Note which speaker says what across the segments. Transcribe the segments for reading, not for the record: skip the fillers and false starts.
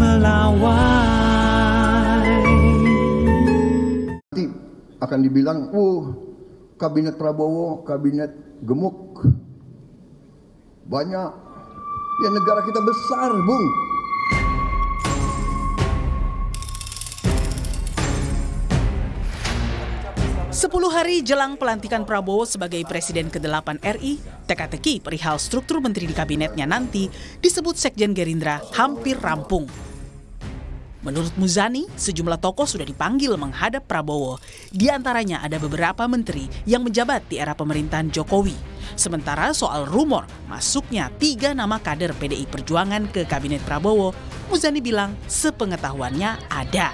Speaker 1: melawai.
Speaker 2: Nanti akan dibilang, kabinet Prabowo, kabinet gemuk. Banyak. Ya negara kita besar, Bung.
Speaker 3: Sepuluh hari jelang pelantikan Prabowo sebagai Presiden ke-8 RI, teka-teki perihal struktur menteri di kabinetnya nanti disebut Sekjen Gerindra hampir rampung. Menurut Muzani, sejumlah tokoh sudah dipanggil menghadap Prabowo. Di antaranya ada beberapa menteri yang menjabat di era pemerintahan Jokowi. Sementara soal rumor masuknya 3 nama kader PDI Perjuangan ke kabinet Prabowo, Muzani bilang sepengetahuannya ada.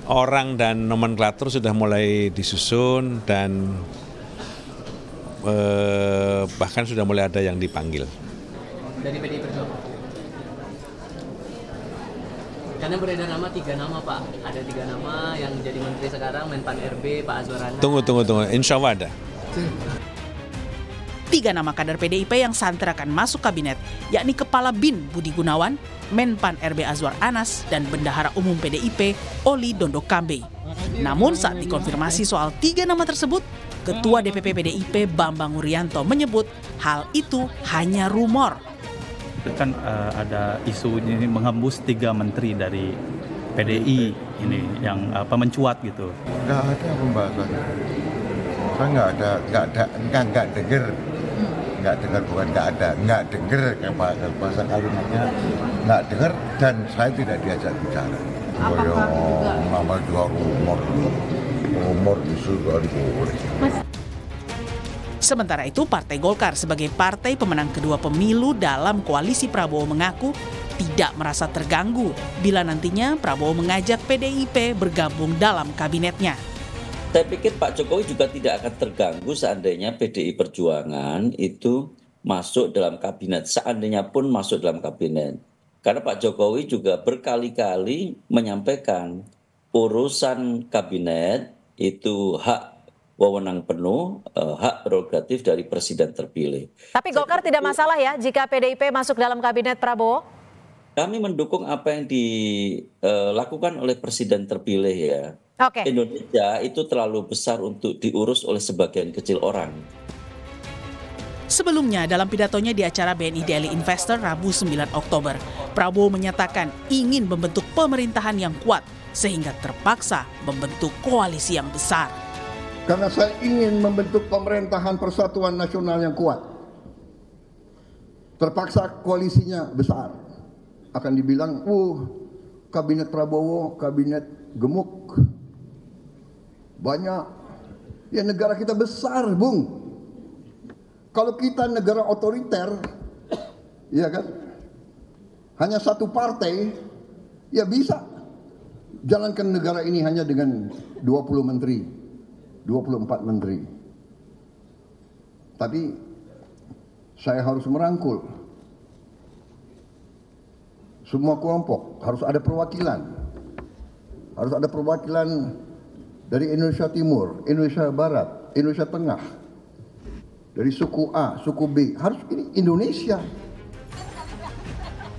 Speaker 4: Orang dan nomenklatur sudah mulai disusun dan bahkan sudah mulai ada yang dipanggil.
Speaker 5: Dari PDI Perjuangan? Karena beredar nama 3 nama Pak, ada 3 nama yang jadi menteri sekarang, Menpan RB, Pak Azwar Anas.
Speaker 4: Tunggu, insya Allah ada.
Speaker 3: 3 nama kader PDIP yang santer akan masuk kabinet, yakni Kepala BIN Budi Gunawan, Menpan RB Azwar Anas, dan Bendahara Umum PDIP Oli Dondo Kambe. Namun saat dikonfirmasi soal 3 nama tersebut, Ketua DPP PDIP Bambang Urianto menyebut hal itu hanya rumor.
Speaker 6: Kan ada isu ini menghembus 3 menteri dari PDI ini yang mencuat gitu.
Speaker 7: Nggak ada pembahasan. Saya nggak dengar bahasa kalimatnya, nggak dengar dan saya tidak diajak bicara. Nama juga rumor isu boleh.
Speaker 3: Sementara itu, Partai Golkar sebagai partai pemenang kedua pemilu dalam koalisi Prabowo mengaku tidak merasa terganggu bila nantinya Prabowo mengajak PDIP bergabung dalam kabinetnya.
Speaker 8: Saya pikir Pak Jokowi juga tidak akan terganggu seandainya PDI Perjuangan itu masuk dalam kabinet, seandainya pun masuk dalam kabinet. Karena Pak Jokowi juga berkali-kali menyampaikan urusan kabinet itu hak wewenang penuh, hak prerogatif dari presiden terpilih.
Speaker 9: Tapi Golkar tidak masalah ya jika PDIP masuk dalam kabinet Prabowo?
Speaker 8: Kami mendukung apa yang dilakukan oleh presiden terpilih ya.
Speaker 9: Oke.
Speaker 8: Indonesia itu terlalu besar untuk diurus oleh sebagian kecil orang.
Speaker 3: Sebelumnya, dalam pidatonya di acara BNI Daily Investor Rabu 9 Oktober, Prabowo menyatakan ingin membentuk pemerintahan yang kuat sehingga terpaksa membentuk koalisi yang besar.
Speaker 2: Karena saya ingin membentuk pemerintahan persatuan nasional yang kuat. Terpaksa koalisinya besar. Akan dibilang, kabinet Prabowo, kabinet gemuk. Banyak. Ya negara kita besar, Bung. Kalau kita negara otoriter, ya kan? Hanya satu partai, ya bisa. Jalankan negara ini hanya dengan 20 menteri. 24 menteri. Tapi saya harus merangkul semua kelompok, harus ada perwakilan. Harus ada perwakilan dari Indonesia Timur, Indonesia Barat, Indonesia Tengah. Dari suku A, suku B, harus ini Indonesia.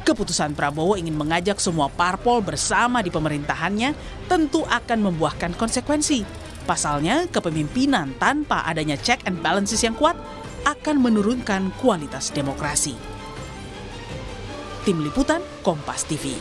Speaker 3: Keputusan Prabowo ingin mengajak semua parpol bersama di pemerintahannya tentu akan membuahkan konsekuensi. Pasalnya, kepemimpinan tanpa adanya check and balances yang kuat akan menurunkan kualitas demokrasi. Tim Liputan, Kompas TV.